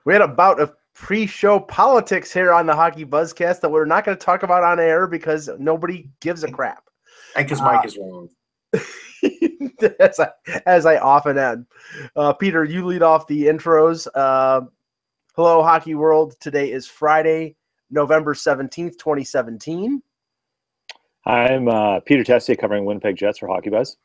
We had a bout of pre-show politics here on the Hockey Buzzcast that we're not going to talk about on air because nobody gives a crap. And because Mike is wrong. as I often am. Peter, you lead off the intros. Hello, Hockey World. Today is Friday, November 17th, 2017. I'm Peter Tessier covering Winnipeg Jets for HockeyBuzz.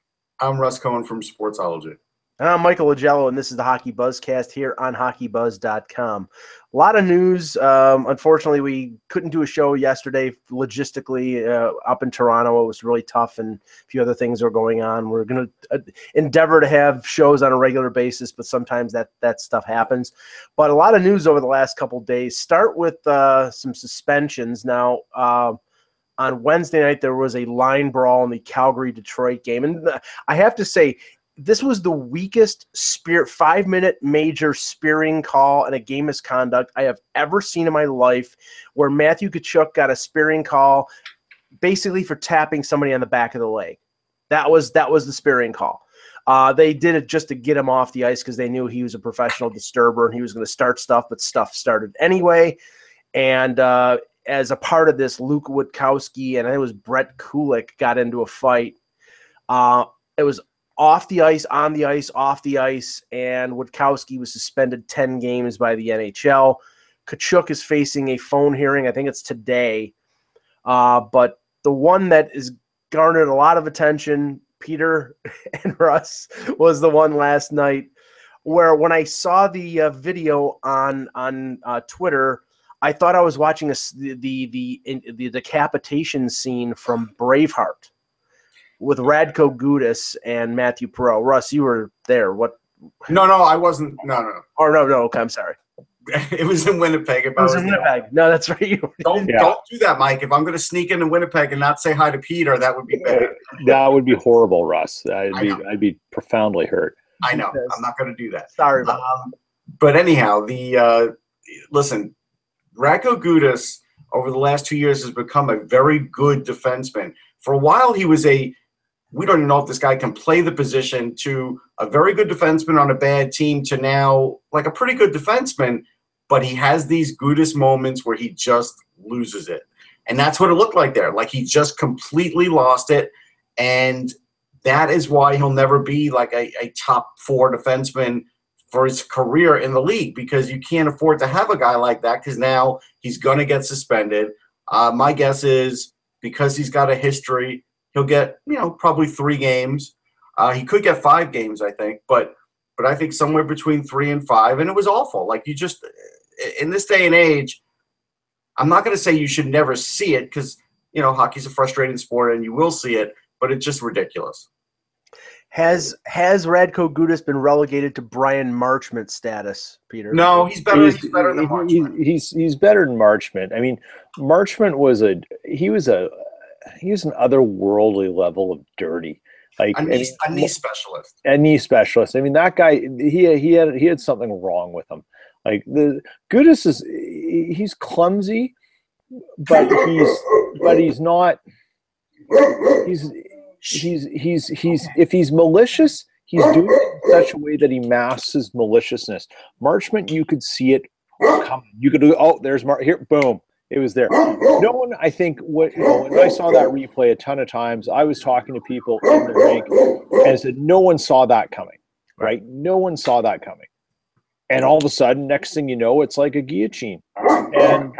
I'm Russ Cohen from Sportsology. And I'm Michael Agello, and this is the Hockey Buzzcast here on HockeyBuzz.com. A lot of news. Unfortunately, we couldn't do a show yesterday logistically up in Toronto. It was really tough, and a few other things are going on. We're going to endeavor to have shows on a regular basis, but sometimes that stuff happens. But a lot of news over the last couple of days. Start with some suspensions. Now, on Wednesday night, there was a line brawl in the Calgary-Detroit game. And I have to say, this was the weakest 5-minute major spearing call and a game misconduct I have ever seen in my life, where Matthew Tkachuk got a spearing call basically for tapping somebody on the back of the leg. That was the spearing call. They did it just to get him off the ice because they knew he was a professional disturber and he was going to start stuff, but stuff started anyway. And as a part of this, Luke Witkowski and it was Brett Kulik got into a fight. It was off the ice, on the ice, off the ice, and Witkowski was suspended 10 games by the NHL. Tkachuk is facing a phone hearing. I think it's today. But the one that is garnered a lot of attention, Peter and Russ, was the one last night where when I saw the video on Twitter, I thought I was watching the decapitation scene from Braveheart with Radko Gudas and Matthew Perreault. Russ, you were there. What? No, I wasn't. No. Oh, no. Okay, I'm sorry. It was in Winnipeg. It was in Winnipeg. No, that's right. Don't do that, Mike. If I'm going to sneak into Winnipeg and not say hi to Peter, that would be bad. That would be horrible, Russ. I'd be profoundly hurt. I know. I'm not going to do that. Sorry about that. But anyhow, listen, Radko Gudas over the last 2 years has become a very good defenseman. For a while, he was we don't even know if this guy can play the position, to a very good defenseman on a bad team to now like a pretty good defenseman, but he has these Gudas moments where he just loses it. And that's what it looked like there. Like he just completely lost it. And that is why he'll never be like a top 4 defenseman for his career in the league, because you can't afford to have a guy like that because now he's going to get suspended. My guess is because he's got a history, he'll get, probably 3 games. He could get 5 games, I think, but I think somewhere between 3 and 5. And it was awful. Like you just, in this day and age, I'm not going to say you should never see it because, hockey's a frustrating sport and you will see it, but it's just ridiculous. Has Radko Gudas been relegated to Brian Marchment status, Peter? No, he's better. He's better than Marchment. He's better than Marchment. I mean, Marchment was an otherworldly level of dirty. Like a knee specialist. A knee specialist. I mean, that guy, he had something wrong with him. Like Gudas he's clumsy, but he's not. He's if he's malicious, he's doing it in such a way that he masks his maliciousness. Marchment, you could see it coming. You could do, there's here, boom, it was there. No one, I think, when I saw that replay a ton of times, I was talking to people in the rink and I said, no one saw that coming, right? No one saw that coming. And all of a sudden, next thing you know, it's like a guillotine. And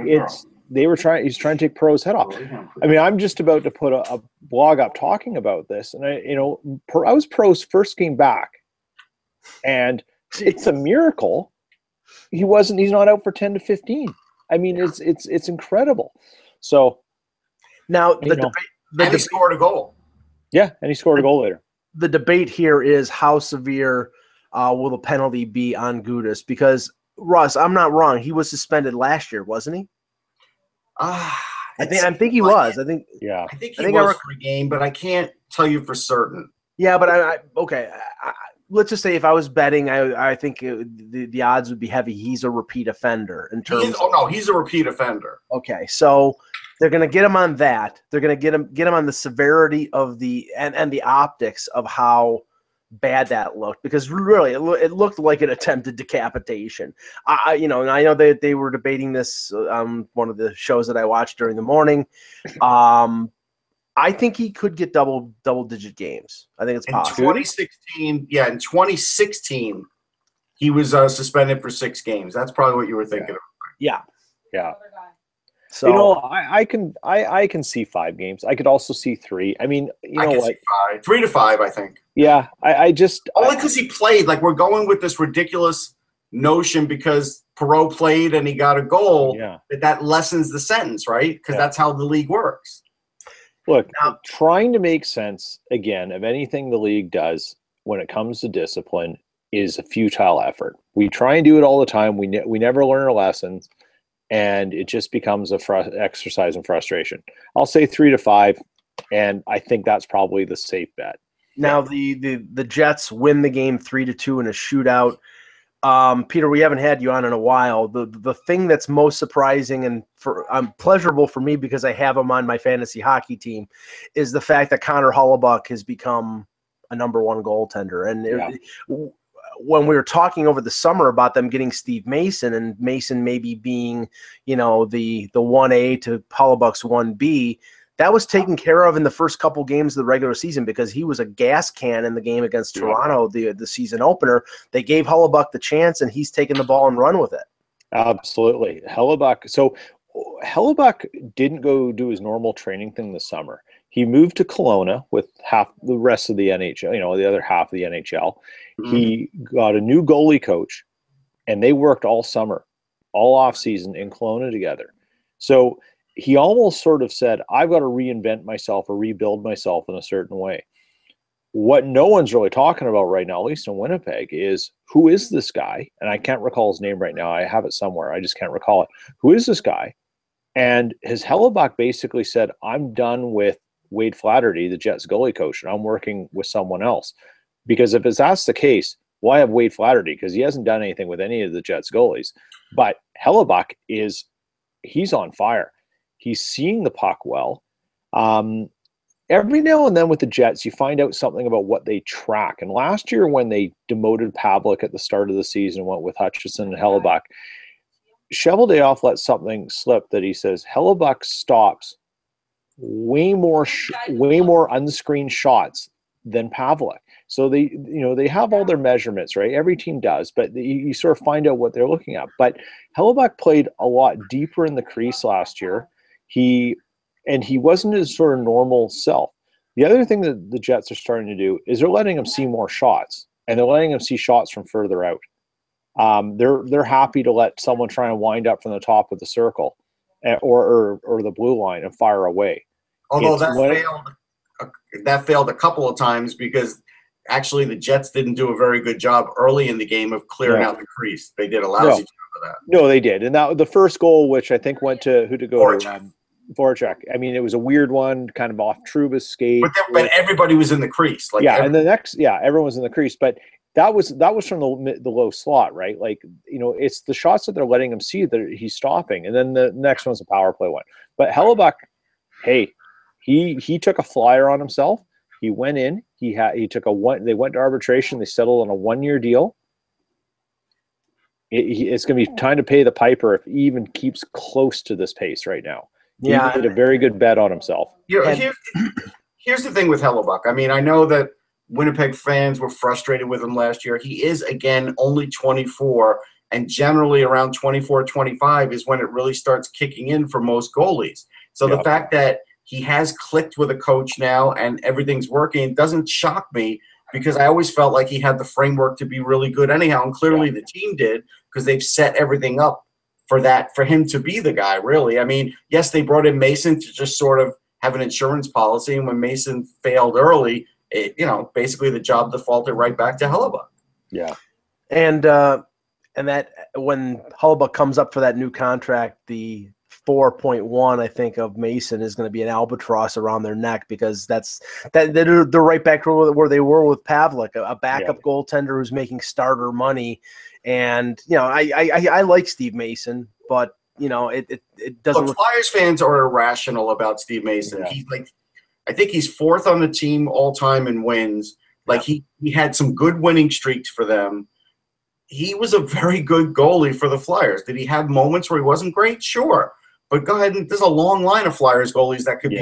he's trying to take Perreault's head off. I mean, I'm just about to put a blog up talking about this. And I was Perreault's first game back. And it's a miracle he's not out for 10 to 15. I mean, it's incredible. So now he scored a goal. Yeah, and he scored a goal later. The debate here is how severe will the penalty be on Gudas? Because Russ, I'm not wrong. He was suspended last year, wasn't he? I think he was. I think he was for a game, but I can't tell you for certain. Yeah, but okay. Let's just say if I was betting, I think the odds would be heavy. He's a repeat offender in terms. He's a repeat offender. Okay, so they're going to get him on that. They're going to get him on the severity of and the optics of how bad that looked, because really it looked like an attempted decapitation. And I know that they were debating this on one of the shows that I watched during the morning. I think he could get double-digit games. I think it's possible. In 2016, he was suspended for 6 games. That's probably what you were thinking of. Yeah. So I can see 5 games. I could also see 3. I mean, I can see 5, 3 to 5. I think. Yeah, I just only because he played. Like, we're going with this ridiculous notion because Perot played and he got a goal. Yeah. That lessens the sentence, right? Because that's how the league works. Look, trying to make sense, again, of anything the league does when it comes to discipline is a futile effort. We try and do it all the time. We never learn our lessons, and it just becomes a exercise in frustration. I'll say 3 to 5, and I think that's probably the safe bet. Now, the Jets win the game 3-2 in a shootout. Peter, we haven't had you on in a while. The thing that's most surprising and pleasurable for me, because I have him on my fantasy hockey team, is the fact that Connor Hellebuyck has become a number 1 goaltender. And when we were talking over the summer about them getting Steve Mason, and Mason maybe being, the 1A to Hellebuyck's 1B, that was taken care of in the first couple games of the regular season, because he was a gas can in the game against Toronto, the season opener. They gave Hellebuyck the chance, and he's taken the ball and run with it. Absolutely. Hellebuyck. So Hellebuyck didn't go do his normal training thing this summer. He moved to Kelowna with half the rest of the NHL, the other half of the NHL. Mm-hmm. He got a new goalie coach, and they worked all summer, all off season in Kelowna together. So he almost sort of said, I've got to reinvent myself or rebuild myself in a certain way. What no one's really talking about right now, at least in Winnipeg, is who is this guy? And I can't recall his name right now. I have it somewhere. I just can't recall it. Who is this guy? And his Hellebuyck basically said, I'm done with Wade Flaherty, the Jets goalie coach, and I'm working with someone else. Because if that's the case, why have Wade Flaherty? Because he hasn't done anything with any of the Jets goalies. But Hellebuyck he's on fire. He's seeing the puck well. Every now and then with the Jets, you find out something about what they track. And last year, when they demoted Pavlik at the start of the season, went with Hutchison and Hellebuyck, Cheveldayoff let something slip that he says Hellebuyck stops way more unscreened shots than Pavlik. So they have all their measurements, right? Every team does, but you sort of find out what they're looking at. But Hellebuyck played a lot deeper in the crease last year. He wasn't his sort of normal self. The other thing that the Jets are starting to do is they're letting him see more shots, and they're letting him see shots from further out. They're happy to let someone try and wind up from the top of the circle or the blue line and fire away. Although that failed a couple of times, because actually the Jets didn't do a very good job early in the game of clearing out the crease. They did a lousy job of that. No, they did. And that the first goal, which I think went to Voracek. I mean, it was a weird one, kind of off Truba's skate. But everybody was in the crease. And the next, everyone was in the crease. But that was from the low slot, right? Like, it's the shots that they're letting him see that he's stopping. And then the next one's a power play one. But Hellebuyck, hey, he took a flyer on himself. He went in. He took they went to arbitration. They settled on a 1-year deal. It's going to be time to pay the piper if he even keeps close to this pace right now. He did a very good bet on himself. Here's the thing with Hellebuyck. I mean, I know that Winnipeg fans were frustrated with him last year. He is, again, only 24, and generally around 24, 25 is when it really starts kicking in for most goalies. So the fact that he has clicked with a coach now and everything's working doesn't shock me, because I always felt like he had the framework to be really good anyhow, and clearly the team did, because they've set everything up for him to be the guy, really. I mean, yes, they brought in Mason to just sort of have an insurance policy, and when Mason failed early, basically the job defaulted right back to Hellebuyck. Yeah. And that when Hellebuyck comes up for that new contract, the 4.1, I think, of Mason is going to be an albatross around their neck, because they're right back to where they were with Pavlik, a backup goaltender who's making starter money. And I like Steve Mason, but it doesn't. Look, Flyers fans are irrational about Steve Mason. Yeah. I think he's 4th on the team all time in wins. Like he had some good winning streaks for them. He was a very good goalie for the Flyers. Did he have moments where he wasn't great? Sure. But go ahead, and there's a long line of Flyers goalies that could be,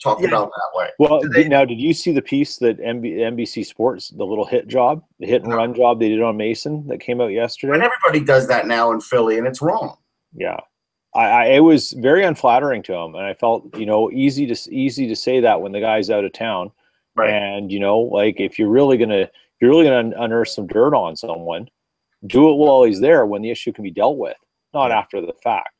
talked about that way. Well, now, did you see the piece that NBC Sports, the little hit and run job they did on Mason that came out yesterday? And everybody does that now in Philly, and it's wrong. Yeah. It was very unflattering to him, and I felt, easy to say that when the guy's out of town. Right. And, like if you're really gonna unearth some dirt on someone, do it while he's there when the issue can be dealt with, not after the fact.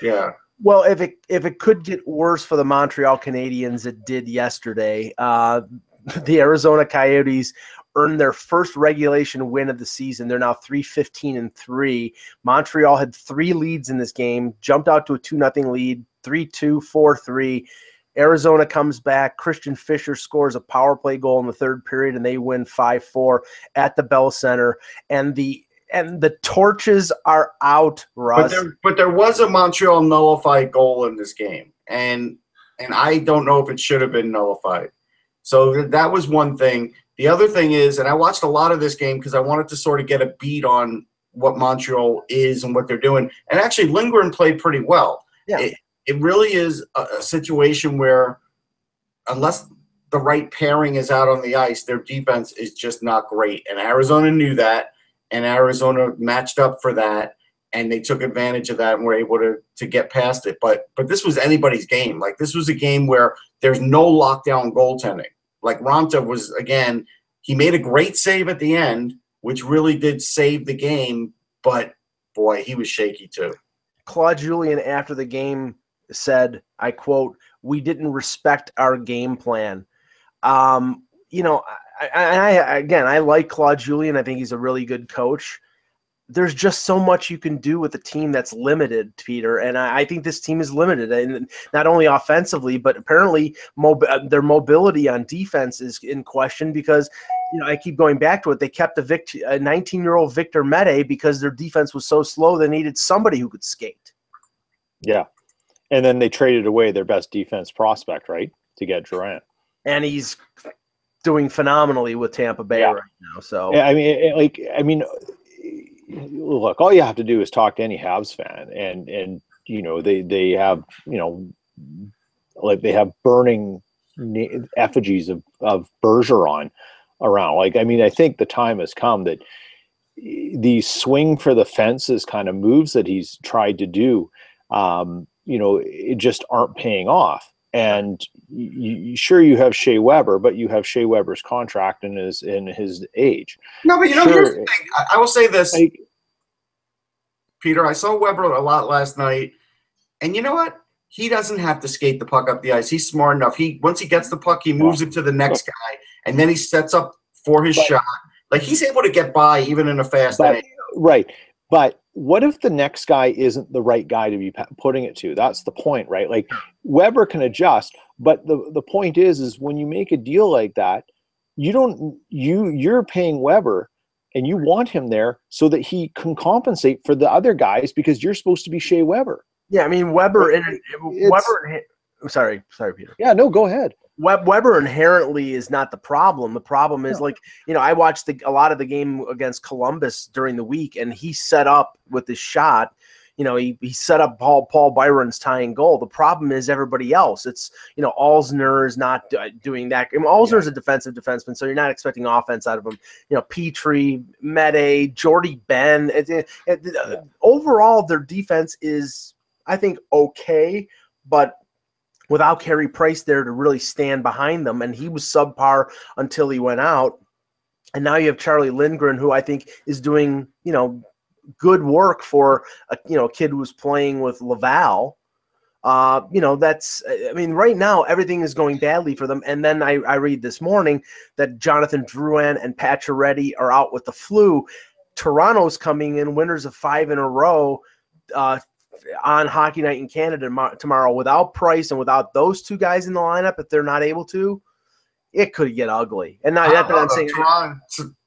Yeah. Well, if it could get worse for the Montreal Canadiens, it did yesterday. The Arizona Coyotes earned their first regulation win of the season. They're now 3-15-3. Montreal had 3 leads in this game, jumped out to a 2-0 lead, 3-2, 4-3. Arizona comes back. Christian Fischer scores a power play goal in the third period, and they win 5-4 at the Bell Center. And the torches are out, Russ. But there was a Montreal nullified goal in this game, and I don't know if it should have been nullified. So that was one thing. The other thing is, and I watched a lot of this game because I wanted to sort of get a beat on what Montreal is and what they're doing. And actually, Lindgren played pretty well. Yeah. It really is a situation where unless the right pairing is out on the ice, their defense is just not great. And Arizona knew that, and Arizona matched up for that, and they took advantage of that and were able to get past it. But this was anybody's game. Like, this was a game where there's no lockdown goaltending. Like, Ronta was, again, he made a great save at the end, which really did save the game, but, boy, he was shaky too. Claude Julien, after the game, said, I quote, "We didn't respect our game plan." I like Claude Julien. I think he's a really good coach. There's just so much you can do with a team that's limited, Peter, and I think this team is limited, and not only offensively, but apparently their mobility on defense is in question because, I keep going back to it. They kept a 19-year-old Victor Mete because their defense was so slow they needed somebody who could skate. Yeah. And then they traded away their best defense prospect, right, to get Durant. And he's doing phenomenally with Tampa Bay right now. So look, all you have to do is talk to any Habs fan, and they have they have burning effigies of Bergeron around. I think the time has come that these swing for the fences kind of moves that he's tried to do, it just aren't paying off. And you have Shea Weber, but you have Shea Weber's contract and his age. No, but here's the thing. I will say this, Peter. I saw Weber a lot last night, and you know what? He doesn't have to skate the puck up the ice. He's smart enough. Once he gets the puck, he moves it to the next guy, and then he sets up for his shot. Like, he's able to get by even in a fast game. Right. But what if the next guy isn't the right guy to be putting it to? That's the point, right? Like, Weber can adjust, but the point is when you make a deal like that, you're paying Weber and you want him there so that he can compensate for the other guys because you're supposed to be Shea Weber. Yeah, I mean, sorry, Peter. Yeah, no, go ahead. Weber inherently is not the problem. The problem is, I watched a lot of the game against Columbus during the week, and he set up with his shot. He set up Paul Byron's tying goal. The problem is everybody else. It's, Alzner is not doing that. I mean, Alzner is a defensive defenseman, so you're not expecting offense out of him. Petrie, Mede, Jordy Ben. Overall, their defense is, I think, okay, but without Carey Price there to really stand behind them, and he was subpar until he went out. And now you have Charlie Lindgren, who I think is doing, good work for a kid who was playing with Laval. Right now everything is going badly for them. And then I read this morning that Jonathan Drouin and Pacioretty are out with the flu. Toronto's coming in winners of 5 in a row on Hockey Night in Canada tomorrow. Without Price and without those two guys in the lineup, if they're not able to, it could get ugly. And now I'm saying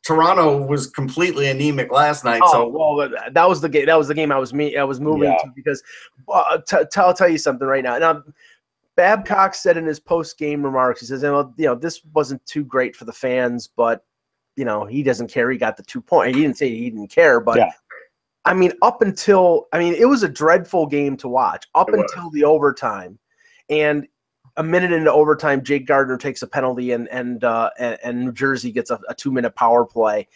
Toronto was completely anemic last night. That was the game. That was the game I was moving to because I'll tell you something right now. Now, Babcock said in his post-game remarks, he says, well, this wasn't too great for the fans, but, he doesn't care. He got the 2 points. He didn't say he didn't care, but, Yeah. It was a dreadful game to watch up until the overtime. And a minute into overtime, Jake Gardner takes a penalty, and New Jersey gets a 2-minute power play.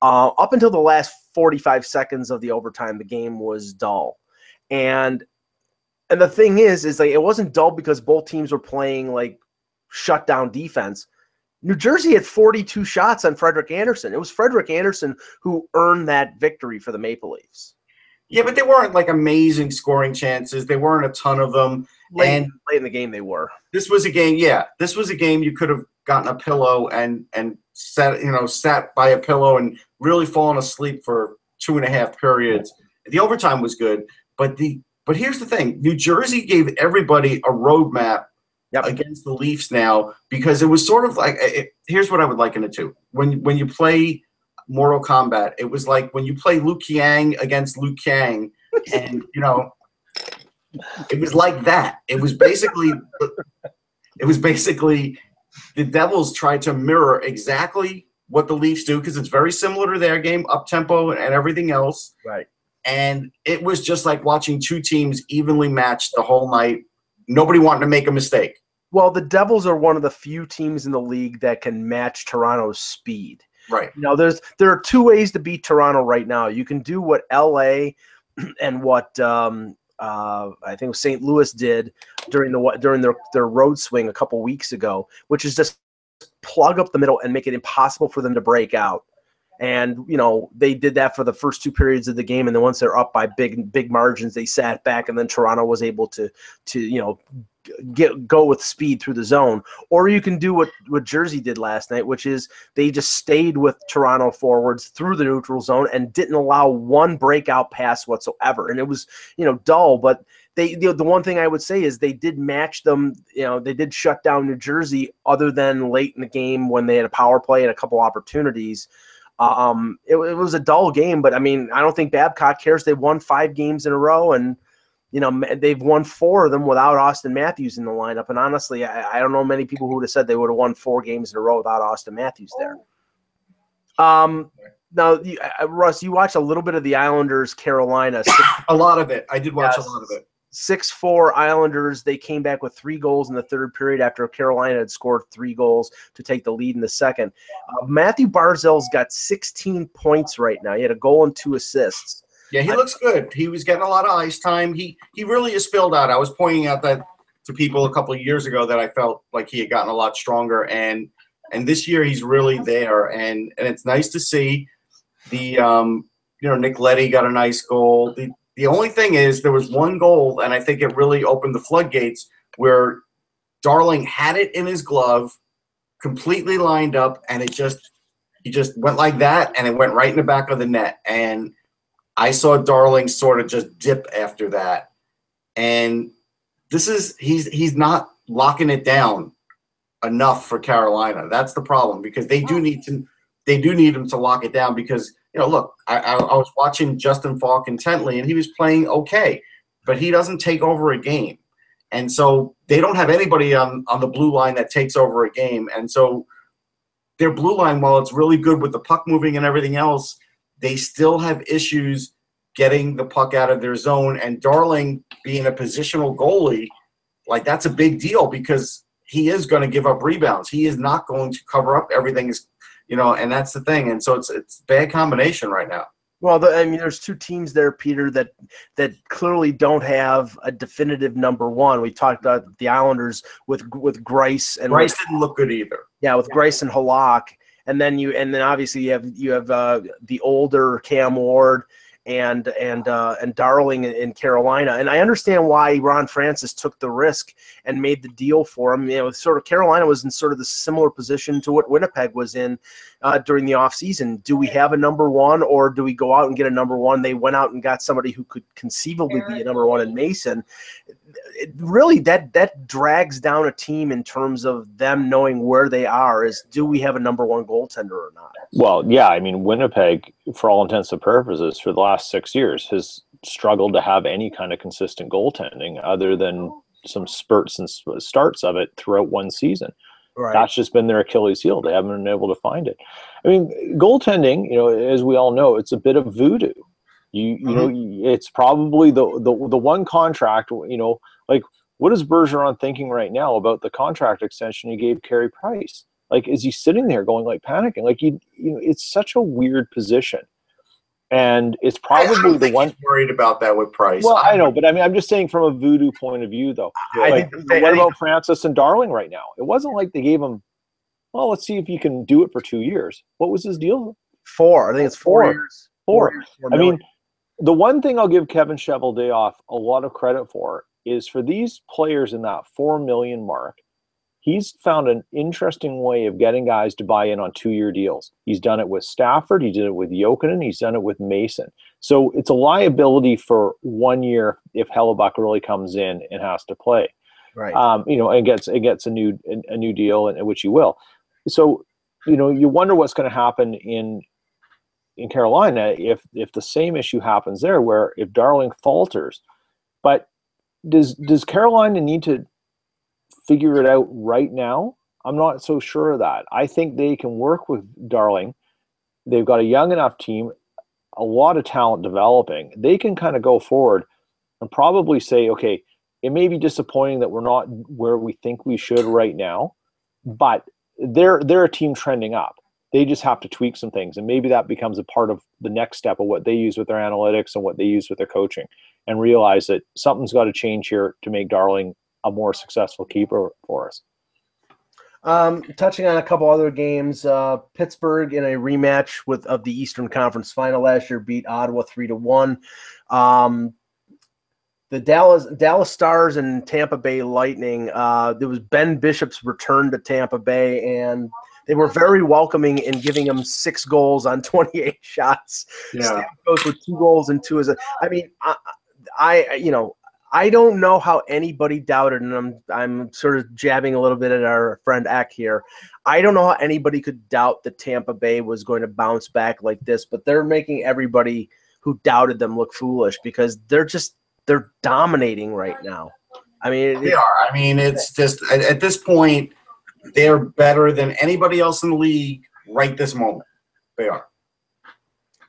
Up until the last 45 seconds of the overtime, the game was dull. And the thing is like it wasn't dull because both teams were playing like shutdown defense. New Jersey had 42 shots on Frederick Anderson. It was Frederick Anderson who earned that victory for the Maple Leafs. Yeah, but they weren't like amazing scoring chances. There weren't a ton of them. Late in the game they were. This was a game, this was a game you could have gotten a pillow and sat by a pillow and really fallen asleep for 2.5 periods. The overtime was good, but here's the thing. New Jersey gave everybody a roadmap against the Leafs now, because it was sort of like here's what I would liken it to. When you play Mortal Kombat, it was like when you play Liu Kang against Liu Kang, and it was like that. It was basically the Devils tried to mirror exactly what the Leafs do, because it's very similar to their game, up tempo and everything else. Right. And it was just like watching two teams evenly matched the whole night. Nobody wanted to make a mistake. Well, the Devils are one of the few teams in the league that can match Toronto's speed. Right. There are two ways to beat Toronto right now. You can do what LA and what I think St. Louis did during their road swing a couple weeks ago, which is just plug up the middle and make it impossible for them to break out. And they did that for the first 2 periods of the game, and then once they're up by big margins, they sat back, and then Toronto was able to go with speed through the zone. Or you can do what Jersey did last night, which is they just stayed with Toronto forwards through the neutral zone and didn't allow one breakout pass whatsoever. And it was dull, but the one thing I would say is they did match them. They did shut down New Jersey, other than late in the game when they had a power play and a couple opportunities. It was a dull game, but I don't think Babcock cares. They've won 5 games in a row, and they've won 4 of them without Austin Matthews in the lineup. And honestly, I don't know many people who would have said they would have won 4 games in a row without Austin Matthews there. Now, Russ, you watched a little bit of the Islanders Carolina. A lot of it. I did watch a lot of it. 6-4 Islanders. They came back with 3 goals in the third period after Carolina had scored 3 goals to take the lead in the second. Matthew Barzal's got 16 points right now. He had a goal and 2 assists. Yeah, he looks good. He was getting a lot of ice time. He really is filled out. I was pointing out that to people a couple of years ago that I felt like he had gotten a lot stronger, and this year he's really there, and it's nice to see. The Nick Leddy got a nice goal. The only thing is there was one goal, and I think it really opened the floodgates, where Darling had it in his glove, completely lined up, and he just went like that, and it went right in the back of the net. And I saw Darling sort of just dip after that. And he's not locking it down enough for Carolina. That's the problem, because they do need him to lock it down, because look, I was watching Justin Falk intently, and he was playing okay, but he doesn't take over a game. And so they don't have anybody on the blue line that takes over a game. And so their blue line, while it's really good with the puck moving and everything else, they still have issues getting the puck out of their zone. And Darling being a positional goalie, like, that's a big deal, because he is going to give up rebounds. He is not going to cover up everything, and that's the thing. And so it's a bad combination right now. Well, there's 2 teams there, Peter, that clearly don't have a definitive number one. We talked about the Islanders with Grice, and Grice didn't look good either. Yeah, with Grice and Halak, and then obviously you have the older Cam Ward and Darling in Carolina. And I understand why Ron Francis took the risk and made the deal for him. Sort of Carolina was in sort of the similar position to what Winnipeg was in during the offseason. Do we have a number one, or do we go out and get a number one? They went out and got somebody who could conceivably be a number one in Mason. Really, that drags down a team in terms of them knowing where they are, is do we have a number one goaltender or not? Well, yeah, Winnipeg, for all intents and purposes, for the last 6 years has struggled to have any kind of consistent goaltending, other than some spurts and starts of it throughout one season. Right. That's just been their Achilles heel. They haven't been able to find it. I mean, goaltending, as we all know, it's a bit of voodoo. You know, it's probably the one contract, like, what is Bergeron thinking right now about the contract extension he gave Carey Price? Like, is he sitting there going, like, panicking? Like, it's such a weird position. And it's probably the one he's worried about that with Price. Well, I know, but I mean, I'm just saying from a voodoo point of view, though. What about Francis and Darling right now? It wasn't like they gave him, well, let's see if you can do it for 2 years. What was his deal? 4. I think it's 4 years. 4 years, I mean, the one thing I'll give Kevin Cheveldayoff a lot of credit for is for these players in that $4 million mark, he's found an interesting way of getting guys to buy in on 2-year deals. He's done it with Stafford. He did it with Jokinen. He's done it with Mason. So it's a liability for 1 year if Hellebuck really comes in and has to play, right? And gets a new deal, and which he will. So, you wonder what's going to happen in Carolina if the same issue happens there, where if Darling falters. But does Carolina need to figure it out right now? I'm not so sure of that. I think they can work with Darling. They've got a young enough team, a lot of talent developing. They can kind of go forward and probably say, okay, it may be disappointing that we're not where we think we should right now, but they're a team trending up. They just have to tweak some things, and maybe that becomes a part of the next step of what they use with their analytics and what they use with their coaching, and realize that something's got to change here to make Darling a more successful keeper for us. Touching on a couple other games, Pittsburgh in a rematch of the Eastern Conference Final last year beat Ottawa 3-1. The Dallas Stars and Tampa Bay Lightning. There was Ben Bishop's return to Tampa Bay, and they were very welcoming in giving him 6 goals on 28 shots. Yeah, Stamkos with 2 goals and 2 as a. I mean, I don't know how anybody doubted, and I'm sort of jabbing a little bit at our friend Eck here. I don't know how anybody could doubt that Tampa Bay was going to bounce back like this, but they're making everybody who doubted them look foolish because they're dominating right now. I mean, they are. I mean, it's just at this point, they're better than anybody else in the league right this moment. They are.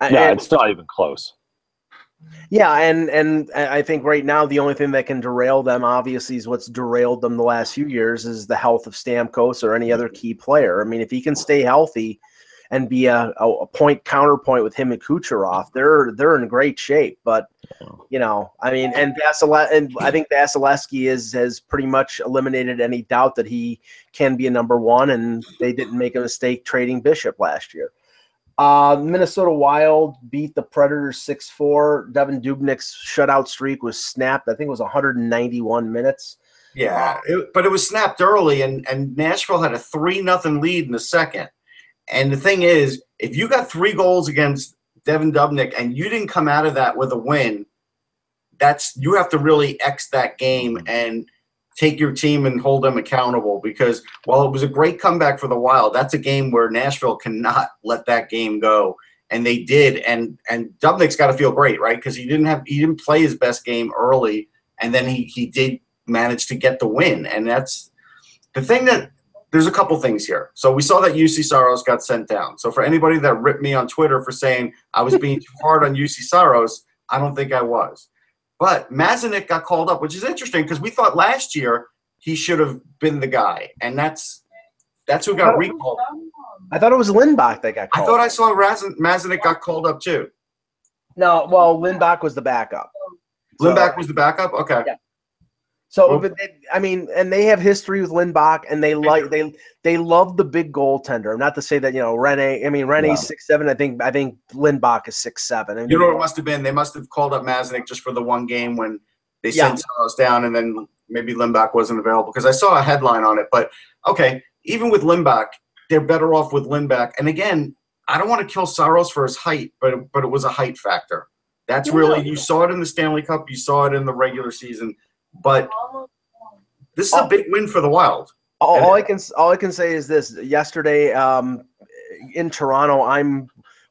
Yeah, it's not even close. Yeah, and I think right now the only thing that can derail them, obviously, is what's derailed them the last few years is the health of Stamkos or any other key player. I mean, if he can stay healthy and be a point counterpoint with him and Kucherov, they're in great shape. But I mean, and I think Vasilevsky has pretty much eliminated any doubt that he can be a number one, and they didn't make a mistake trading Bishop last year. Minnesota Wild beat the Predators 6-4. Devin Dubnyk's shutout streak was snapped. I think it was 191 minutes. Yeah, but it was snapped early, and Nashville had a 3-0 lead in the second. And the thing is, if you got 3 goals against Devin Dubnyk and you didn't come out of that with a win, you have to really X that game and take your team and hold them accountable, because while it was a great comeback for the Wild, that's a game where Nashville cannot let that game go. And they did. And Dubnyk's got to feel great, right? Because he didn't play his best game early, and then he did manage to get the win. And that's the thing that there's a couple things here. So we saw that UC Saros got sent down. So for anybody that ripped me on Twitter for saying I was being too hard on UC Saros, I don't think I was. But Mazanec got called up, which is interesting because we thought last year he should have been the guy, and that's who got recalled. I thought it was Lindback that got called. I thought I saw Mazanec got called up too. No, well, Lindback was the backup. Lindback was the backup? Okay. Yeah. So, but and they have history with Lindback, and they love the big goaltender. Not to say that Rene's 6'7". I think Lindback is 6'7". You know what it must have been? They must have called up Mazanec just for the one game when they sent Saros down, and then maybe Lindback wasn't available, because I saw a headline on it. But okay, even with Lindback, they're better off with Lindback. And again, I don't want to kill Saros for his height, but it was a height factor. That's really, you saw it in the Stanley Cup, you saw it in the regular season. But this is a big win for the Wild. All I can say is this: yesterday in Toronto, I'm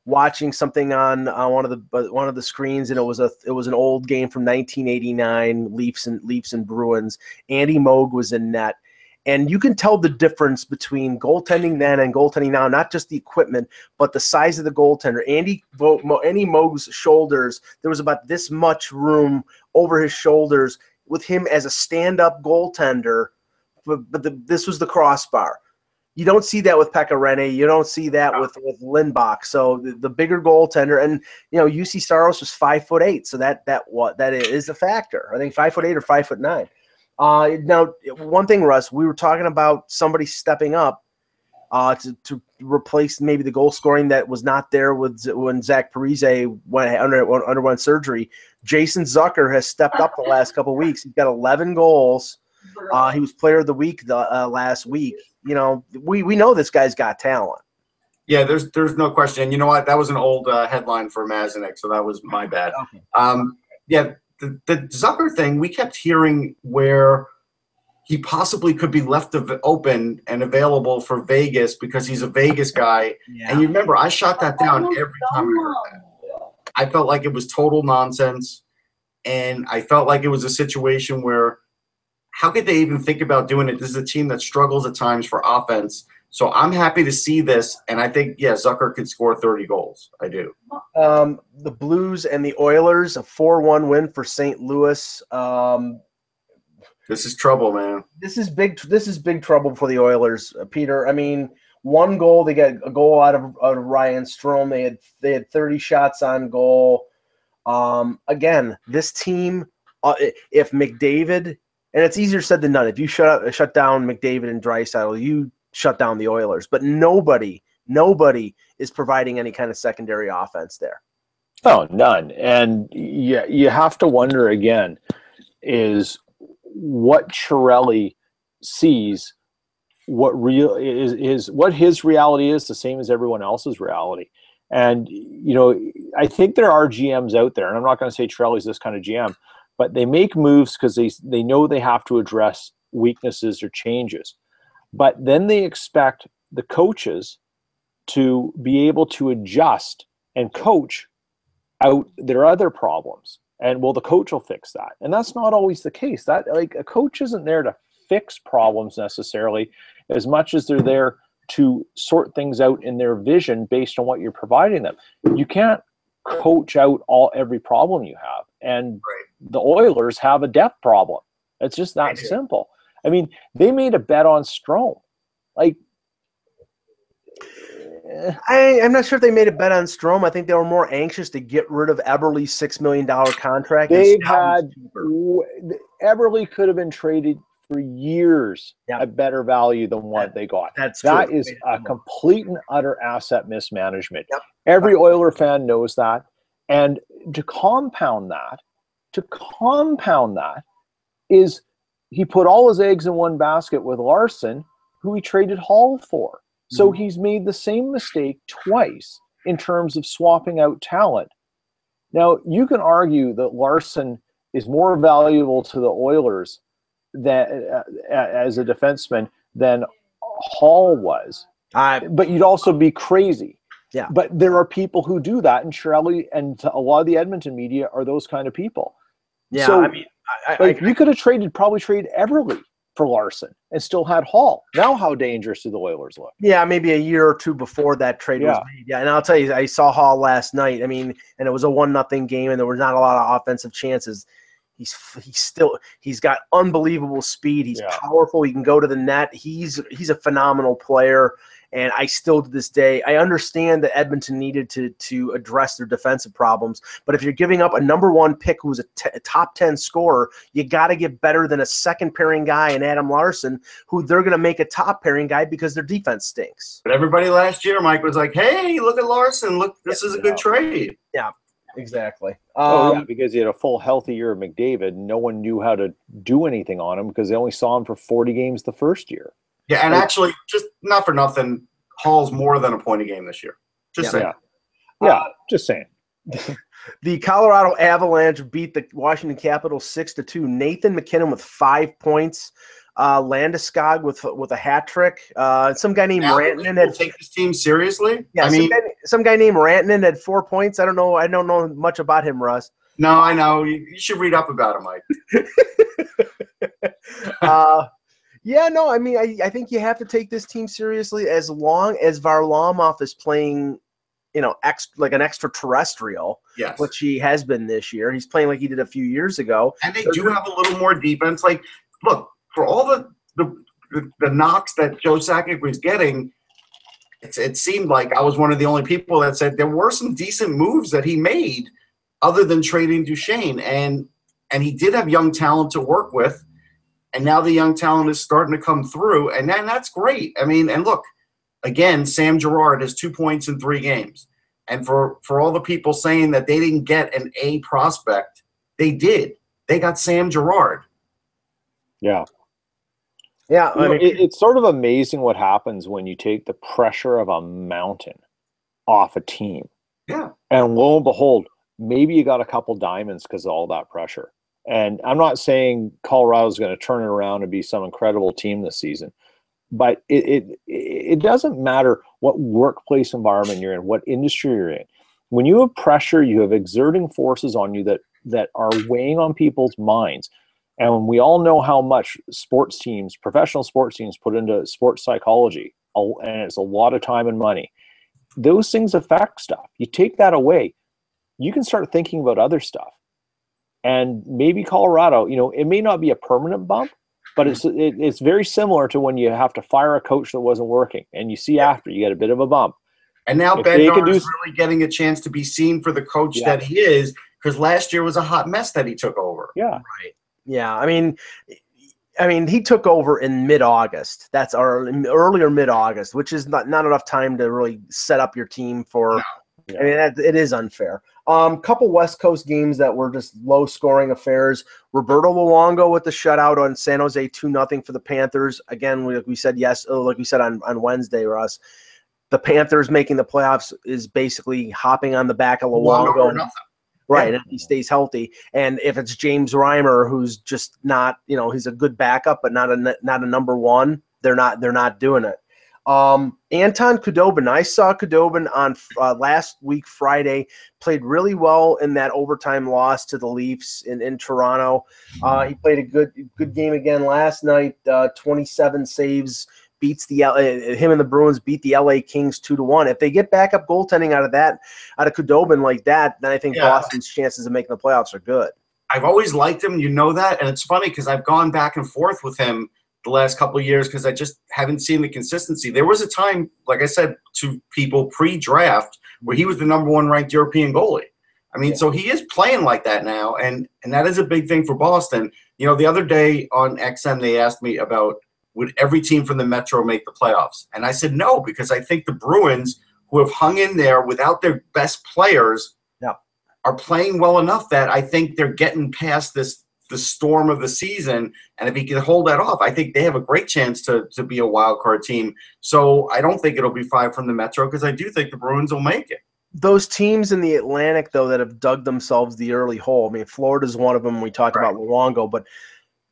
watching something on one of the screens, and it was an old game from 1989, Leafs and Bruins. Andy Moog was in net. And you can tell the difference between goaltending then and goaltending now, not just the equipment, but the size of the goaltender. Andy Moog's shoulders, there was about this much room over his shoulders with him as a stand-up goaltender, but this was the crossbar. You don't see that with Pekka Rinne. You don't see that with Lindbach. So the bigger goaltender, and UC Saros was 5'8", so that is a factor. I think 5'8" or 5'9". Now, one thing, Russ, we were talking about somebody stepping up to replace maybe the goal scoring that was not there when Zach Parise underwent surgery. Jason Zucker has stepped up the last couple of weeks. He's got 11 goals. He was Player of the Week last week. We know this guy's got talent. Yeah, there's no question. And you know what? That was an old headline for Mazinek, so that was my bad. Okay. Yeah. The Zucker thing, we kept hearing where he possibly could be left open and available for Vegas because he's a Vegas guy. Yeah. And you remember, I shot that down every time I heard that. I felt like it was total nonsense, and I felt like it was a situation where how could they even think about doing it? This is a team that struggles at times for offense. So I'm happy to see this, and I think, Zucker could score 30 goals. I do. The Blues and the Oilers, a 4-1 win for St. Louis. This is trouble, man. This is big trouble for the Oilers, Peter. I mean, one goal, they get a goal out of Ryan Strome. They had 30 shots on goal. Again, this team, if McDavid, and it's easier said than done. If you shut down McDavid and Draisaitl, you shut down the Oilers. But nobody is providing any kind of secondary offense there. Oh, none. And you have to wonder again, is what Chiarelli sees, what his reality is the same as everyone else's reality. And, I think there are GMs out there, and I'm not going to say Chiarelli's this kind of GM, but they make moves because they know they have to address weaknesses or changes. But then they expect the coaches to be able to adjust and coach out their other problems. And, the coach will fix that. And that's not always the case. That a coach isn't there to fix problems necessarily as much as they're there to sort things out in their vision based on what you're providing them. You can't coach out every problem you have. And the Oilers have a depth problem. It's just that simple. I mean, they made a bet on Strome. I'm not sure if they made a bet on Strome. I think they were more anxious to get rid of Eberle's $6 million contract. Eberle could have been traded for years at better value than what they got. That is a complete and utter asset mismanagement. Yep. Every Oiler fan knows that. And to compound that is he put all his eggs in one basket with Larson, who he traded Hall for. So he's made the same mistake twice in terms of swapping out talent. Now, you can argue that Larson is more valuable to the Oilers as a defenseman than Hall was. But you'd also be crazy. Yeah. But there are people who do that, and Chiarelli and a lot of the Edmonton media are those kind of people. Yeah, so, I mean, you could have probably traded Eberle for Larson and still had Hall. Now how dangerous do the Oilers look? Yeah, maybe a year or two before that trade was made. Yeah, and I'll tell you, I saw Hall last night. I mean, and it was a 1-0 game, and there were not a lot of offensive chances. He's got unbelievable speed. He's powerful. He can go to the net. He's a phenomenal player. And I still, to this day, I understand that Edmonton needed to address their defensive problems. But if you're giving up a number one pick who's a top 10 scorer, you got to get better than a second pairing guy in Adam Larson, who they're going to make a top pairing guy because their defense stinks. But everybody last year, Mike, was like, hey, look at Larson. Look, this is a good trade. Yeah, exactly. Because he had a full healthy year of McDavid. No one knew how to do anything on him because they only saw him for 40 games the first year. Yeah, and actually, just not for nothing, Hall's more than a point a game this year. Just saying. Yeah, just saying. The Colorado Avalanche beat the Washington Capitals 6-2. Nathan McKinnon with 5 points. Landeskog with a hat trick. Some guy named Rantanen had take this team seriously. Yeah, some guy named Rantanen had 4 points. I don't know much about him, Russ. No, I know. You should read up about him, Mike. Yeah, no, I mean, I think you have to take this team seriously as long as Varlamov is playing, like an extraterrestrial, yes, which he has been this year. He's playing like he did a few years ago. And they do have a little more defense. Like, look, for all the knocks that Joe Sakic was getting, it seemed like I was one of the only people that said there were some decent moves that he made other than trading Duchesne. And he did have young talent to work with. And now the young talent is starting to come through, and then that's great. I mean, and look, again, Sam Girard has 2 points in 3 games. And for all the people saying that they didn't get an A prospect, they did. They got Sam Girard. Yeah. Yeah, I mean, it's sort of amazing what happens when you take the pressure of a mountain off a team. Yeah. And lo and behold, maybe you got a couple diamonds because of all that pressure. And I'm not saying Colorado's going to turn it around and be some incredible team this season, but it doesn't matter what workplace environment you're in, what industry you're in. When you have pressure, you have exerting forces on you that are weighing on people's minds. And we all know how much sports teams, professional sports teams, put into sports psychology, and it's a lot of time and money. Those things affect stuff. You take that away, you can start thinking about other stuff. And maybe Colorado, it may not be a permanent bump, but it's very similar to when you have to fire a coach that wasn't working, and you see after you get a bit of a bump. And now Bednar is really getting a chance to be seen for the coach that he is, because last year was a hot mess that he took over. Yeah, right. Yeah, I mean, he took over in mid-August. That's earlier mid-August, which is not enough time to really set up your team for. No. I mean, it is unfair. Couple West Coast games that were just low-scoring affairs. Roberto Luongo with the shutout on San Jose 2-0 for the Panthers. Again, like we said on Wednesday, Russ, the Panthers making the playoffs is basically hopping on the back of Luongo. Right, and if he stays healthy, and if it's James Reimer, who's just not, he's a good backup, but not a number one, they're not doing it. Anton Khudobin, I saw Khudobin on last week Friday, played really well in that overtime loss to the Leafs in Toronto. He played a good game again last night. 27 saves, beats him and the Bruins beat the LA Kings 2-1. If they get backup goaltending out of Khudobin like that, then I think Boston's chances of making the playoffs are good. I've always liked him, that, and it's funny because I've gone back and forth with him the last couple of years because I just haven't seen the consistency. There was a time, like I said to people pre-draft, where he was the number 1 ranked European goalie. I mean, so he is playing like that now, and that is a big thing for Boston. The other day on XM, they asked me about, would every team from the Metro make the playoffs? And I said no, because I think the Bruins, who have hung in there without their best players, are playing well enough that I think they're getting past the storm of the season. And if he can hold that off, I think they have a great chance to be a wild card team. So I don't think it'll be 5 from the Metro, because I do think the Bruins will make it. Those teams in the Atlantic, though, that have dug themselves the early hole. I mean, Florida's one of them. We talked about Luongo, but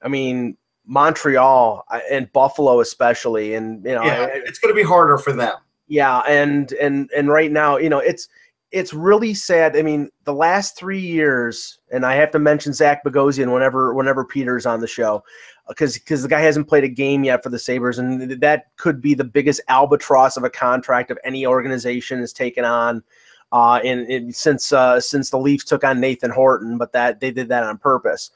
I mean, Montreal and Buffalo especially, and it's going to be harder for them. Yeah, and right now, it's really sad. I mean, the last 3 years, and I have to mention Zach Bogosian whenever Peter's on the show, because the guy hasn't played a game yet for the Sabres, and that could be the biggest albatross of a contract of any organization has taken on since the Leafs took on Nathan Horton, but that they did that on purpose.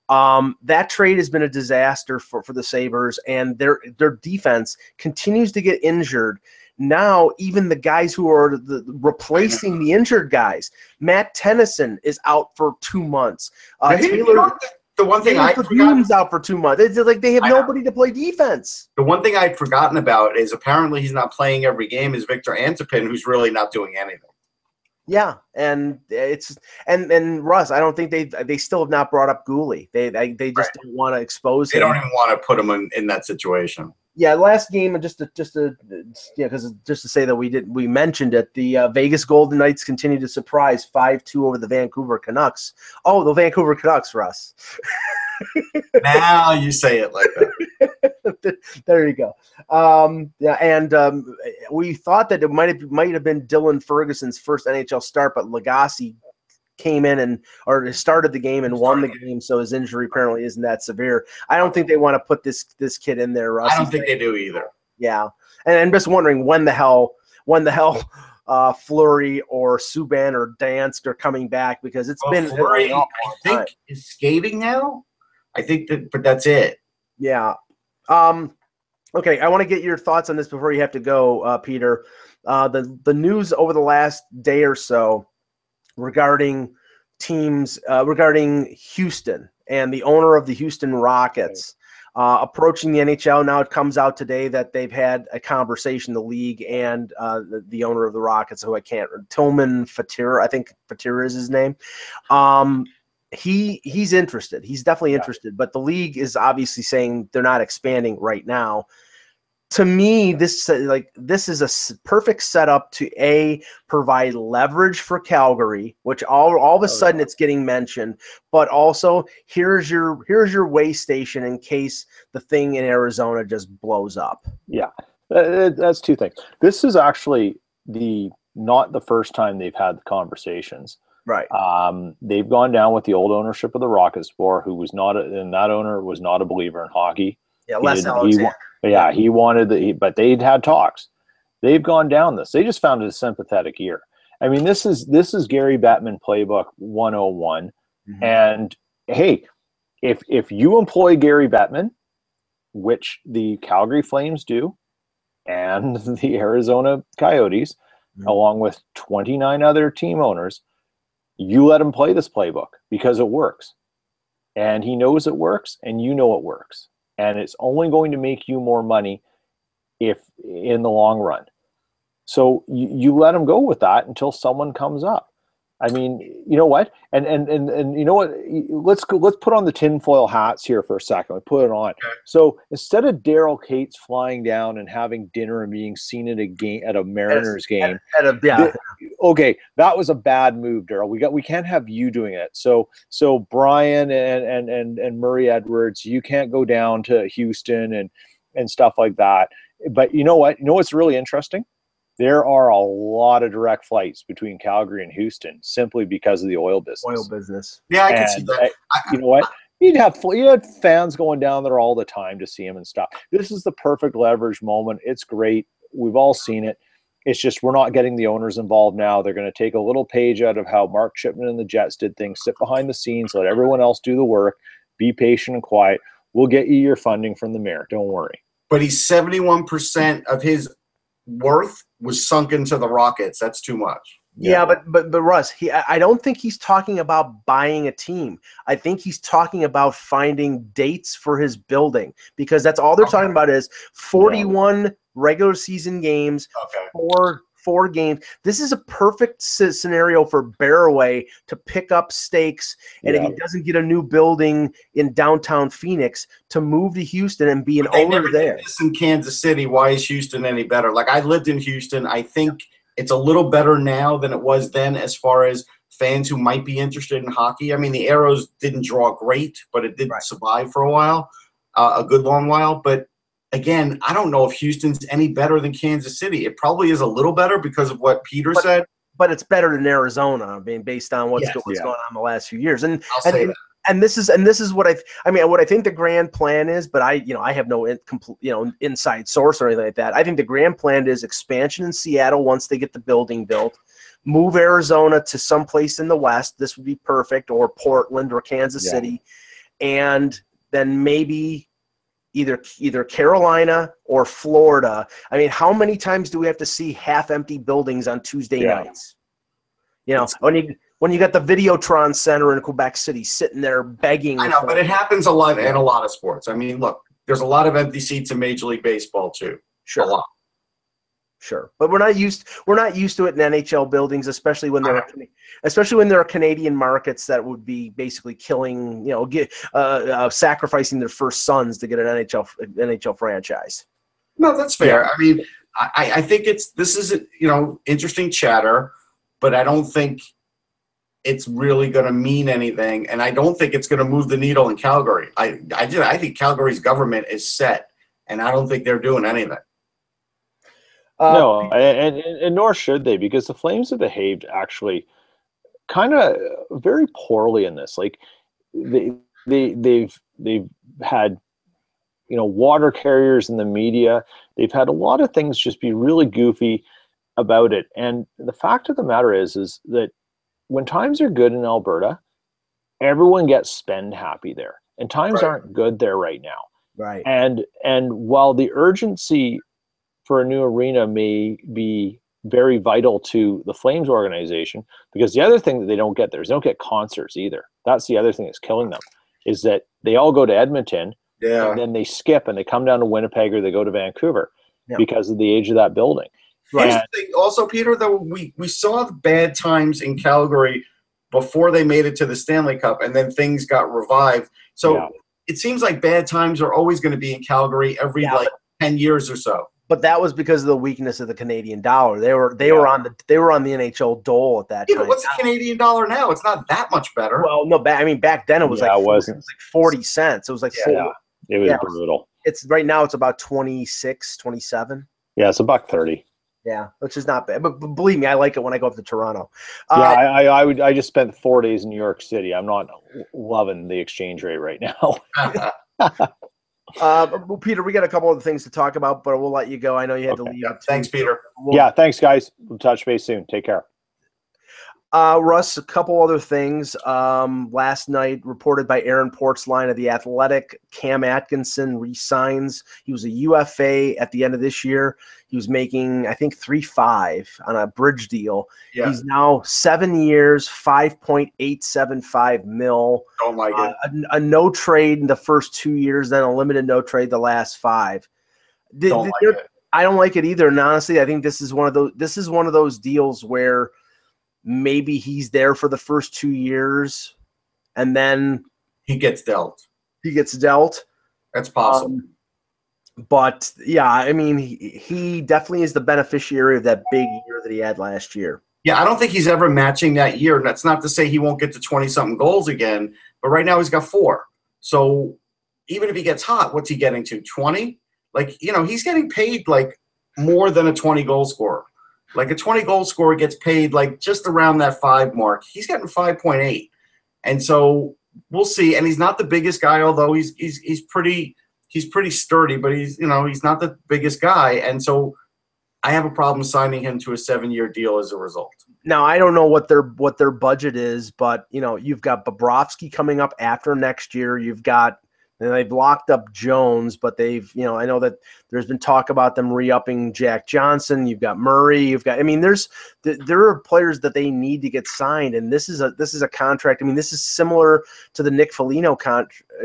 That trade has been a disaster for the Sabres, and their defense continues to get injured. Now, even the guys who are replacing the injured guys, Matt Tennyson is out for 2 months. The one thing I'd forgotten out for 2 months. It's like they have nobody to play defense. The one thing I'd forgotten about is apparently he's not playing every game. Is Victor Antipin, who's really not doing anything. Yeah, and and Russ, I don't think they still have not brought up Gooley. They just don't want to expose him. They don't even want to put him in that situation. Yeah, last game, and just to say that we mentioned it. The Vegas Golden Knights continue to surprise 5-2 over the Vancouver Canucks. Oh, the Vancouver Canucks, Russ. Now you say it like that. There you go. We thought that it might have been Dylan Ferguson's first NHL start, but Lagasse came in or started the game and won the game, so his injury apparently isn't that severe. I don't think they want to put this kid in there, Russ. I don't think they do either. Yeah, and I'm just wondering when the hell Fleury or Subban or Dansk are coming back, because it's been Fleury, I think, is skating now. I think but that's it. Yeah. Okay, I want to get your thoughts on this before you have to go, Peter. The news over the last day or so regarding teams, regarding Houston and the owner of the Houston Rockets approaching the NHL. Now it comes out today that they've had a conversation, the league and the owner of the Rockets, who I can't, Tillman Fertitta, I think Fertitta is his name. He's interested. He's definitely interested, but the league is obviously saying they're not expanding right now. To me, this is a perfect setup to provide leverage for Calgary, which all of a sudden it's getting mentioned, but also here's your way station in case the thing in Arizona just blows up. Yeah, that's two things. This is actually not the first time they've had the conversations. Right. They've gone down with the old ownership of the Rockets before, that owner was not a believer in hockey. Yeah, Les Alexander. He wanted but they'd had talks. They've gone down this. They just found it a sympathetic year. I mean, this is Gary Bettman playbook 101. Mm-hmm. And hey, if you employ Gary Bettman, which the Calgary Flames do, and the Arizona Coyotes, along with 29 other team owners, you let him play this playbook because it works. And he knows it works, and you know it works. And it's only going to make you more money if in the long run. So you let him go with that until someone comes up. I mean, you know what? And you know what? Let's put on the tinfoil hats here for a second. We put it on. Okay. So instead of Daryl Cates flying down and having dinner and being seen at a Mariners game, okay, that was a bad move, Daryl. We can't have you doing it. So Brian and Murray Edwards, you can't go down to Houston and stuff like that. But you know what? You know what's really interesting? There are a lot of direct flights between Calgary and Houston simply because of the oil business. Yeah, I can see that. You know what? You had fans going down there all the time to see him and stuff. This is the perfect leverage moment. It's great. We've all seen it. It's just we're not getting the owners involved now. They're going to take a little page out of how Mark Chipman and the Jets did things, sit behind the scenes, let everyone else do the work, be patient and quiet. We'll get you your funding from the mayor. Don't worry. But he's 71% of his worth was sunk into the Rockets. That's too much. Yeah, but Russ, I don't think he's talking about buying a team. I think he's talking about finding dates for his building, because that's all they're talking about is 41 regular season games, four games. This is a perfect scenario for Barraway to pick up stakes, and if he doesn't get a new building in downtown Phoenix, to move to Houston and be an owner there. This in Kansas City. Why is Houston any better? Like, I lived in Houston. I think it's a little better now than it was then as far as fans who might be interested in hockey. I mean, the Arrows didn't draw great, but it did survive for a while, a good long while. But again, I don't know if Houston's any better than Kansas City. It probably is a little better because of what Peter said. But it's better than Arizona, I mean, based on what's going on the last few years. And this is what what I think the grand plan is, but I have no inside source or anything like that. I think the grand plan is expansion in Seattle once they get the building built, move Arizona to someplace in the West. This would be perfect, or Portland or Kansas City, and then maybe either Carolina or Florida. I mean, how many times do we have to see half-empty buildings on Tuesday nights? You know, when you got the Videotron Center in Quebec City sitting there begging. I know, but it happens a lot in a lot of sports. I mean, look, there's a lot of empty seats in Major League Baseball too. Sure. A lot. Sure, but we're not used to it in NHL buildings, especially when there are Canadian markets that would be basically killing, sacrificing their first sons to get an NHL franchise. No, that's fair. I mean, I think this is interesting chatter, but I don't think it's really going to mean anything, and I don't think it's going to move the needle in Calgary. I think Calgary's government is set, and I don't think they're doing anything. No, and nor should they, because the Flames have behaved actually kind of very poorly in this. Like they've had water carriers in the media. They've had a lot of things just be really goofy about it. And the fact of the matter is that when times are good in Alberta, everyone gets spend happy there, and times aren't good there right now. Right. And while the urgency for a new arena may be very vital to the Flames organization, because the other thing that they don't get there is they don't get concerts either. That's the other thing that's killing them, is that they all go to Edmonton, and then they skip and they come down to Winnipeg or they go to Vancouver because of the age of that building. Here's the thing also, Peter, though, we saw the bad times in Calgary before they made it to the Stanley Cup, and then things got revived. So it seems like bad times are always going to be in Calgary every 10 years or so. But that was because of the weakness of the Canadian dollar. They were on the NHL dole at that time. But what's the Canadian dollar now? It's not that much better. Well, no, back then it was it wasn't. It was like 40 cents. It was like it was brutal. It's right now it's about 26, 27. Yeah, it's $1.30. Yeah, which is not bad. But believe me, I like it when I go up to Toronto. I just spent 4 days in New York City. I'm not loving the exchange rate right now. Peter, we got a couple of things to talk about, but we'll let you go. I know you had to leave. Thanks, Peter. Thanks, guys. We'll touch base soon. Take care. Russ, a couple other things. Last night, reported by Aaron Portzline of The Athletic, Cam Atkinson re-signs. He was a UFA at the end of this year. He was making, I think, $3.5 on a bridge deal. Yeah. He's now 7 years, $5.875 million. Don't like it. A no trade in the first 2 years, then a limited no trade the last 5. Don't like it. I don't like it either. And honestly, I think this is one of those deals where maybe he's there for the first 2 years, and then he gets dealt. That's possible. But yeah, I mean, he definitely is the beneficiary of that big year that he had last year. Yeah, I don't think he's ever matching that year. That's not to say he won't get to 20-something goals again, but right now he's got 4. So even if he gets hot, what's he getting to, 20? Like, he's getting paid like more than a 20-goal scorer. Like a 20-goal scorer gets paid like just around that 5 mark. He's getting 5.8, and so we'll see. And he's not the biggest guy, although he's pretty sturdy. But he's not the biggest guy, and so I have a problem signing him to a 7-year deal as a result. Now I don't know what their budget is, but you've got Bobrovsky coming up after next year. And they've locked up Jones, but they've, I know that there's been talk about them re-upping Jack Johnson. You've got Murray. There are players that they need to get signed, and this is a contract. I mean, this is similar to the Nick Foligno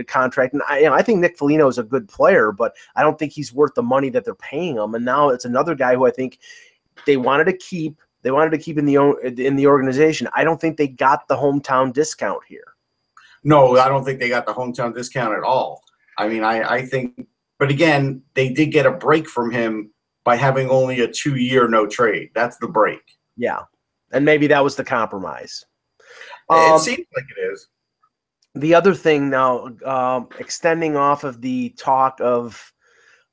contract, and I think Nick Foligno is a good player, but I don't think he's worth the money that they're paying him. And now it's another guy who I think they wanted to keep. They wanted to keep in the organization. I don't think they got the hometown discount here. No, I don't think they got the hometown discount at all. I mean, I think – but again, they did get a break from him by having only a 2-year no trade. That's the break. Yeah, and maybe that was the compromise. It seems like it is. The other thing now, extending off of the talk of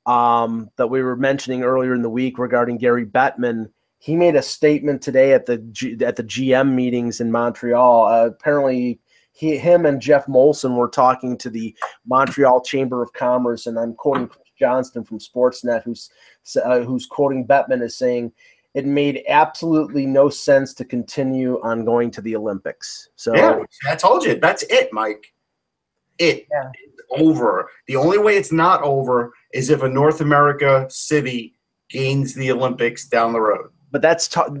that we were mentioning earlier in the week regarding Gary Bettman, he made a statement today at the GM meetings in Montreal. Apparently – him and Jeff Molson were talking to the Montreal Chamber of Commerce, and I'm quoting Chris Johnston from Sportsnet, who's quoting Bettman as saying, "It made absolutely no sense to continue on going to the Olympics." So yeah, I told you, that's it, Mike. It's over. The only way it's not over is if a North America city gains the Olympics down the road. But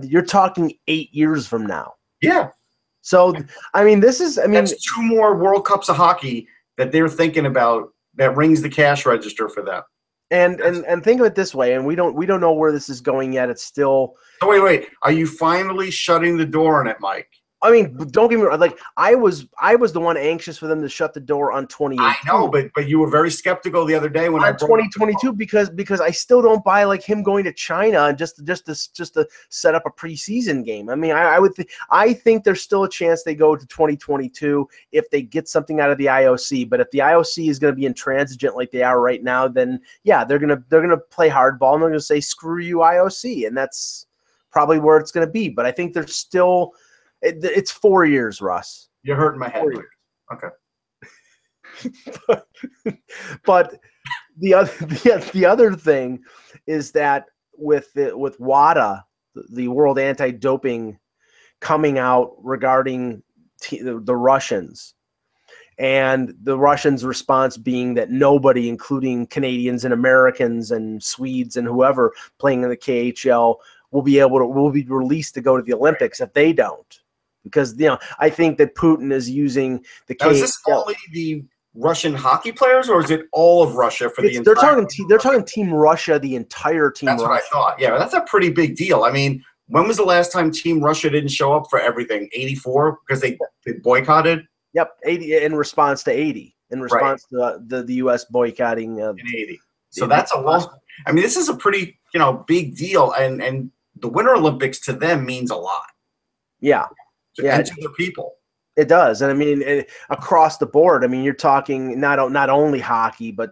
you're talking 8 years from now. Yeah. So, I mean, that's 2 more World Cups of hockey that they're thinking about that rings the cash register for them. And think of it this way, and we don't know where this is going yet. It's still. Oh, wait. Are you finally shutting the door on it, Mike? I mean, don't get me wrong. Like I was the one anxious for them to shut the door on 2018. I know, but you were very skeptical the other day when I brought 2022 because I still don't buy like him going to China and just to set up a preseason game. I mean, I think there's still a chance they go to 2022 if they get something out of the IOC. But if the IOC is going to be intransigent like they are right now, then yeah, they're gonna play hardball and they're gonna say screw you IOC, and that's probably where it's going to be. But I think there's still. It's 4 years, Russ. You're hurting my head. Okay. but the other thing is that with WADA, the World Anti-Doping, coming out regarding the Russians, and the Russians' response being that nobody, including Canadians and Americans and Swedes and whoever playing in the KHL, will be released to go to the Olympics if they don't. Because I think that Putin is using the KHL. Now, is this only the Russian hockey players, or is it all of Russia for the entire? They're talking Team Russia, the entire Team. That's Russia. What I thought. Yeah, that's a pretty big deal. I mean, when was the last time Team Russia didn't show up for everything? 84 because they boycotted. Yep, 80 in response to 80. In response to the U.S. boycotting in 80. So that's a lot. I mean, this is a pretty big deal, and the Winter Olympics to them means a lot. Yeah. And to the people. It does. And I mean, across the board, I mean, you're talking not only hockey, but,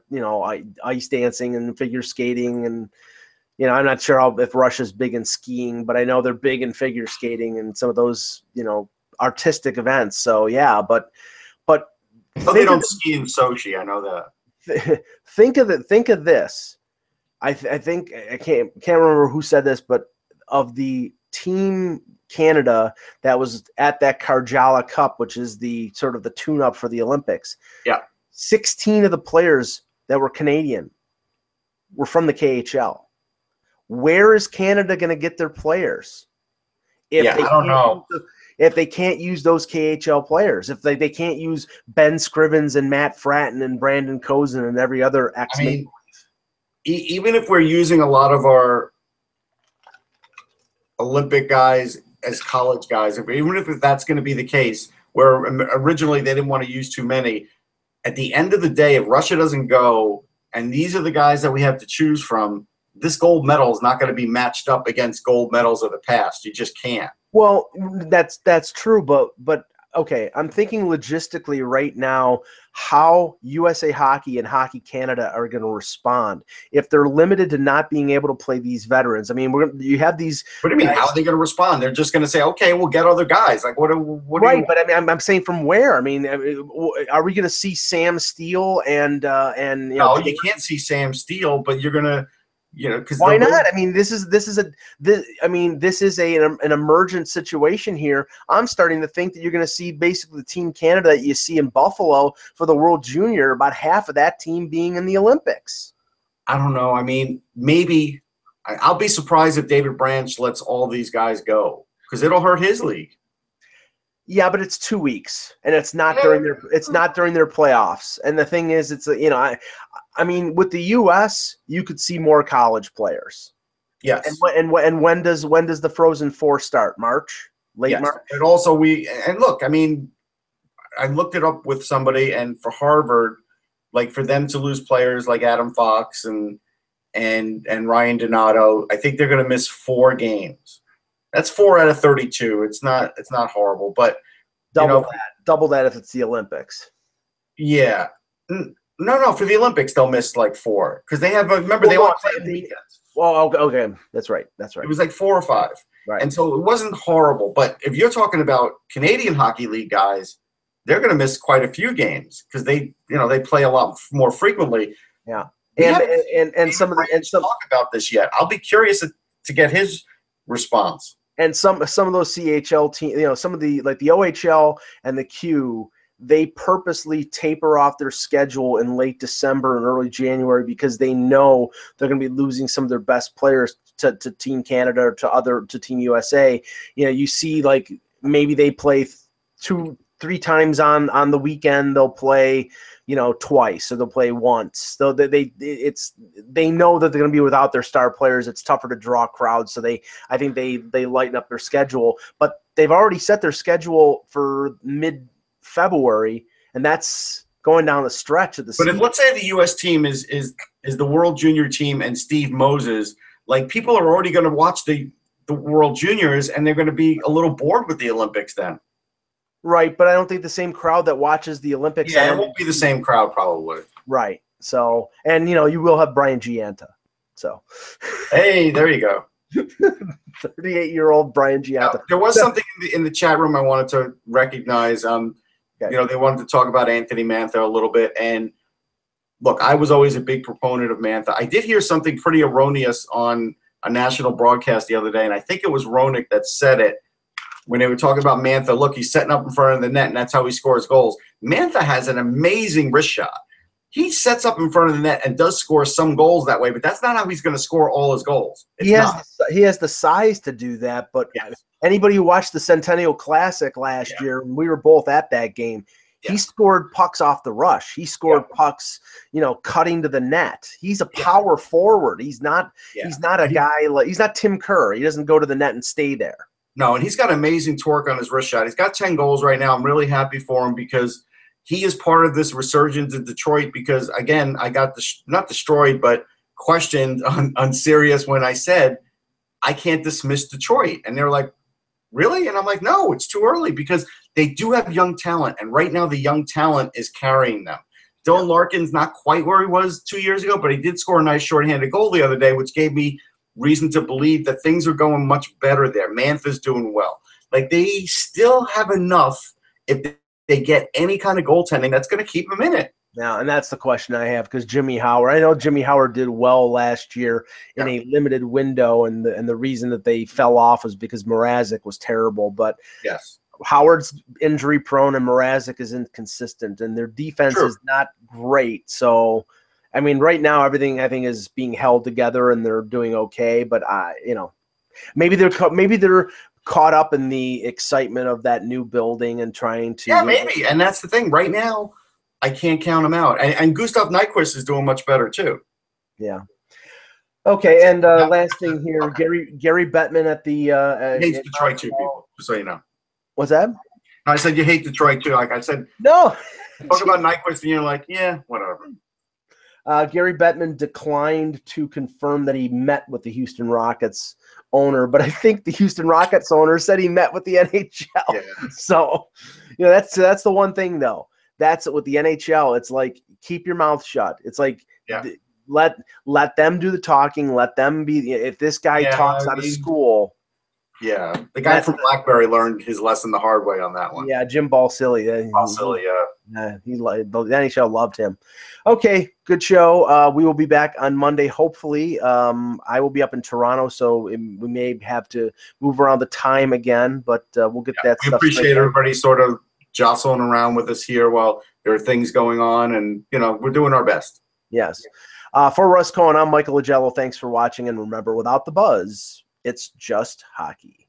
ice dancing and figure skating. And, I'm not sure if Russia's big in skiing, but I know they're big in figure skating and some of those, artistic events. So, yeah, but they don't ski in Sochi. I know that. Think of this. I think I can't remember who said this, but of the Team Canada that was at that Karjala Cup, which is the sort of the tune-up for the Olympics. Yeah. 16 of the players that were Canadian were from the KHL. Where is Canada going to get their players? I don't know. If they can't use those KHL players, if they can't use Ben Scrivens and Matt Fratton and Brandon Kozin and every other ex. I mean, even if we're using a lot of our Olympic guys as college guys, even if that's going to be the case, where originally they didn't want to use too many, at the end of the day, if Russia doesn't go, and these are the guys that we have to choose from, this gold medal is not going to be matched up against gold medals of the past. You just can't. Well, that's true, but okay, I'm thinking logistically right now how USA Hockey and Hockey Canada are going to respond if they're limited to not being able to play these veterans. I mean, you have these. What do you mean? How are they going to respond? They're just going to say, "Okay, we'll get other guys." Like, what? Right, but I mean, I'm saying from where? I mean, are we going to see Sam Steele and? No, you can't see Sam Steele, but you're going to. Because why not? I mean, this is an emergent situation here. I'm starting to think that you're going to see basically the Team Canada that you see in Buffalo for the World Junior, about half of that team being in the Olympics. I don't know. I mean, maybe I'll be surprised if David Branch lets all these guys go because it'll hurt his league. Yeah, but it's 2 weeks, and it's not during their playoffs. And the thing is, it's I mean, with the U.S., you could see more college players. Yes. And when does the Frozen Four start? March, late March. And also look. I mean, I looked it up with somebody, and for Harvard, like for them to lose players like Adam Fox and Ryan Donato, I think they're going to miss 4 games. That's 4 out of 32. It's not horrible, but double that if it's the Olympics. Yeah. No. For the Olympics, they'll miss like 4 because they have. Remember, they all play on weekends. Well, okay, that's right. It was like 4 or 5, right? And so it wasn't horrible. But if you're talking about Canadian Hockey League guys, they're going to miss quite a few games because they play a lot more frequently. Yeah, and some of the talk about this yet. I'll be curious to get his response. And some of those CHL teams, some of the like the OHL and the Q, they purposely taper off their schedule in late December and early January because they know they're going to be losing some of their best players to Team Canada or to Team USA. You see like maybe they play 2-3 times on the weekend. They'll play twice, or they'll play once. So they know that they're going to be without their star players. It's tougher to draw crowds, so I think they lighten up their schedule. But they've already set their schedule for mid-February, and that's going down the stretch of the But season. if, let's say, the U.S. team is the World Junior team and Steve Moses, like, people are already going to watch the World Juniors, and they're going to be a little bored with the Olympics then. Right, but I don't think the same crowd that watches the Olympics. Yeah, it won't be the same crowd probably. Right. So, and you will have Brian Gianta. So, hey, there you go. 38-year-old Brian Gianta. Now, there was something in the chat room I wanted to recognize. Okay. They wanted to talk about Anthony Mantha a little bit, and look, I was always a big proponent of Mantha. I did hear something pretty erroneous on a national broadcast the other day, and I think it was Roenick that said it. When they were talking about Mantha, look, he's setting up in front of the net, and that's how he scores goals. Mantha has an amazing wrist shot. He sets up in front of the net and does score some goals that way, but that's not how he's going to score all his goals. He has the size to do that, but anybody who watched the Centennial Classic last year, we were both at that game, he scored pucks off the rush. He scored pucks, cutting to the net. He's a power forward. He's not a guy like – he's not Tim Kerr. He doesn't go to the net and stay there. No, and he's got amazing torque on his wrist shot. He's got 10 goals right now. I'm really happy for him because he is part of this resurgence in Detroit because, again, I got not destroyed but questioned on Sirius when I said I can't dismiss Detroit. And they're like, really? And I'm like, no, it's too early because they do have young talent, and right now the young talent is carrying them. Dylan Larkin's not quite where he was 2 years ago, but he did score a nice shorthanded goal the other day, which gave me reason to believe that things are going much better there. Mantha's doing well. Like, they still have enough if they get any kind of goaltending that's going to keep them in it. Now, and that's the question I have because Jimmy Howard, I know Jimmy Howard did well last year in a limited window, and the reason that they fell off was because Mrazek was terrible. But Howard's injury prone and Mrazek is inconsistent, and their defense is not great. So, I mean, right now everything I think is being held together, and they're doing okay. But maybe they're caught up in the excitement of that new building and trying to. Yeah, maybe, and that's the thing. Right now, I can't count them out, and Gustav Nyquist is doing much better too. Yeah. Okay, and last thing here, Gary Bettman at the hates Detroit too, people. Just so you know. What's that? I said you hate Detroit too. Like I said, no. Talk about Nyquist, and you're like, yeah, whatever. Gary Bettman declined to confirm that he met with the Houston Rockets owner, but I think the Houston Rockets owner said he met with the NHL. Yeah. So, that's the one thing though. That's with the NHL. It's like keep your mouth shut. It's like let them do the talking. Let them be. If this guy talks out of school. Yeah, the guy from Blackberry learned his lesson the hard way on that one. Yeah, Jim Balsillie. The NHL loved him. Okay, good show. We will be back on Monday, hopefully. I will be up in Toronto, so we may have to move around the time again, but we'll get that stuff. We appreciate everybody sort of jostling around with us here while there are things going on, and we're doing our best. Yes. For Russ Cohen, I'm Michael Agello. Thanks for watching, and remember, without the buzz, it's just hockey.